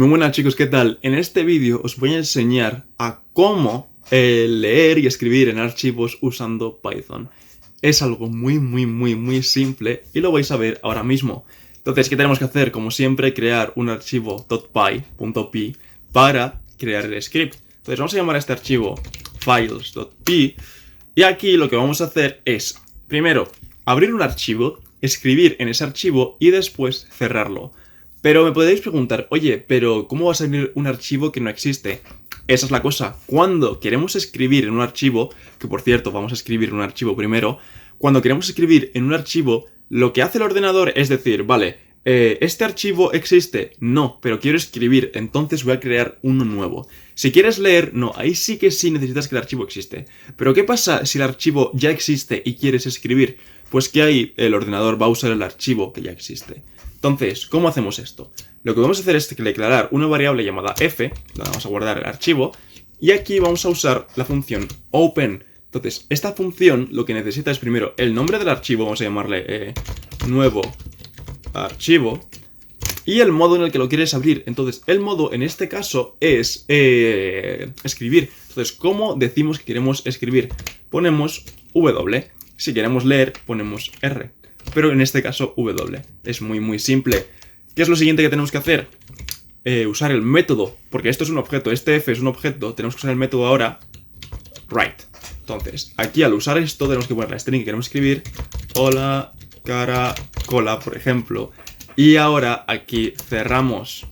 Muy buenas chicos, ¿qué tal? En este vídeo os voy a enseñar a cómo leer y escribir en archivos usando Python. Es algo muy simple y lo vais a ver ahora mismo. Entonces, ¿qué tenemos que hacer? Como siempre, crear un archivo .py para crear el script. Entonces vamos a llamar a este archivo files.py y aquí lo que vamos a hacer es, primero, abrir un archivo, escribir en ese archivo y después cerrarlo. Pero me podéis preguntar, oye, pero ¿cómo va a salir un archivo que no existe? Esa es la cosa. Cuando queremos escribir en un archivo, que por cierto vamos a escribir en un archivo primero, cuando queremos escribir en un archivo, lo que hace el ordenador es decir, vale, ¿este archivo existe? No, pero quiero escribir, entonces voy a crear uno nuevo. Si quieres leer, no, ahí sí que sí necesitas que el archivo existe. Pero ¿qué pasa si el archivo ya existe y quieres escribir? Pues que ahí el ordenador va a usar el archivo que ya existe. Entonces, ¿cómo hacemos esto? Lo que vamos a hacer es declarar una variable llamada f, donde vamos a guardar el archivo, y aquí vamos a usar la función open. Entonces, esta función lo que necesita es primero el nombre del archivo, vamos a llamarle nuevo archivo, y el modo en el que lo quieres abrir. Entonces, el modo en este caso es escribir. Entonces, ¿cómo decimos que queremos escribir? Ponemos W. Si queremos leer, ponemos R. Pero en este caso W. Es muy simple. ¿Qué es lo siguiente que tenemos que hacer? Usar el método, porque esto es un objeto, este f es un objeto, tenemos que usar el método ahora write. Entonces, aquí al usar esto tenemos que poner la string que queremos escribir, hola caracola, por ejemplo, y ahora aquí cerramos.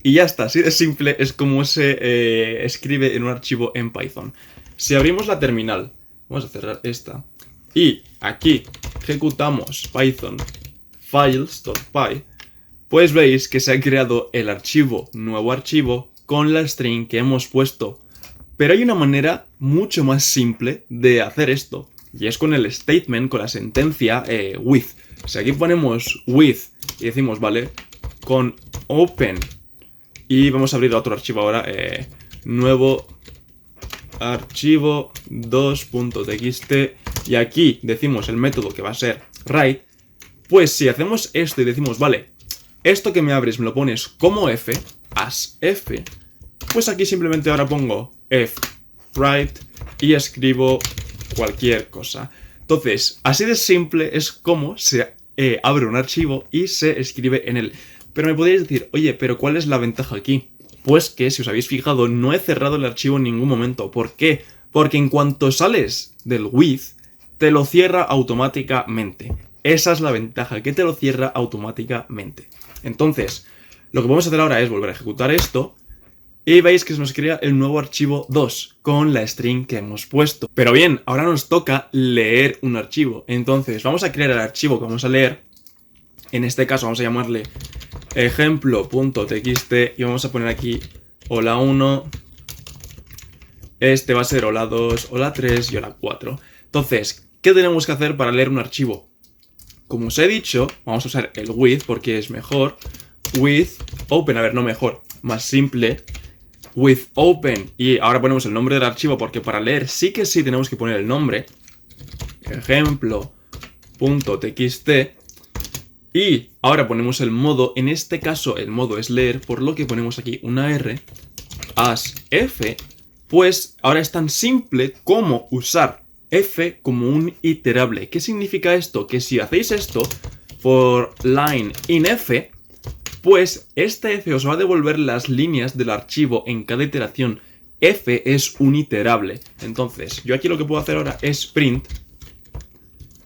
Y ya está, así de simple es como se escribe en un archivo en Python. Si abrimos la terminal, vamos a cerrar esta, y aquí ejecutamos python files.py, pues veis que se ha creado el archivo, nuevo archivo, con la string que hemos puesto. Pero hay una manera mucho más simple de hacer esto, y es con el statement, con la sentencia with. Si aquí ponemos with y decimos, vale, con open, y vamos a abrir otro archivo ahora, nuevo archivo 2.txt, y aquí decimos el método que va a ser write, pues si hacemos esto y decimos, vale, esto que me abres me lo pones como f, as f, pues aquí simplemente ahora pongo write y escribo cualquier cosa. Entonces, así de simple es como se abre un archivo y se escribe en él. Pero me podríais decir, oye, pero ¿cuál es la ventaja aquí? Pues que, si os habéis fijado, no he cerrado el archivo en ningún momento. ¿Por qué? Porque en cuanto sales del with, te lo cierra automáticamente. Esa es la ventaja, que te lo cierra automáticamente. Entonces, lo que vamos a hacer ahora es volver a ejecutar esto y veis que se nos crea el nuevo archivo 2 con la string que hemos puesto. Pero bien, ahora nos toca leer un archivo. Entonces, vamos a crear el archivo que vamos a leer. En este caso vamos a llamarle ejemplo.txt y vamos a poner aquí hola 1, este va a ser hola 2, hola 3 y hola 4. Entonces, ¿qué tenemos que hacer para leer un archivo? Como os he dicho, vamos a usar el with porque es mejor. With open, a ver, no mejor, más simple. With open, y ahora ponemos el nombre del archivo porque para leer sí que sí tenemos que poner el nombre. Ejemplo.txt. Y ahora ponemos el modo, en este caso el modo es leer, por lo que ponemos aquí una R, as f, pues ahora es tan simple como usar f como un iterable. ¿Qué significa esto? Que si hacéis esto, for line in f, pues este f os va a devolver las líneas del archivo en cada iteración. F es un iterable. Entonces, yo aquí lo que puedo hacer ahora es print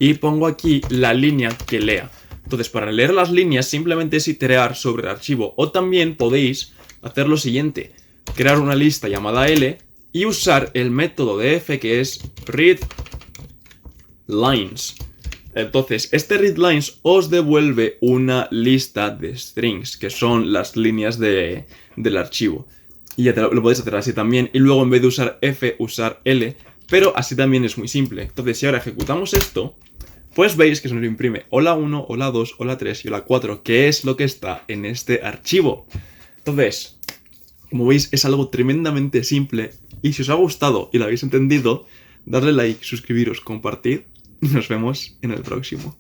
y pongo aquí la línea que lea. Entonces, para leer las líneas simplemente es iterar sobre el archivo. O también podéis hacer lo siguiente, crear una lista llamada L y usar el método de f que es readLines. Entonces, este readLines os devuelve una lista de strings, que son las líneas del archivo. Y ya lo podéis hacer así también. Y luego en vez de usar f, usar L. Pero así también es muy simple. Entonces, si ahora ejecutamos esto, pues veis que se nos imprime hola 1, hola 2, hola 3 y hola 4, que es lo que está en este archivo. Entonces, como veis, es algo tremendamente simple. Y si os ha gustado y lo habéis entendido, darle like, suscribiros, compartid y nos vemos en el próximo.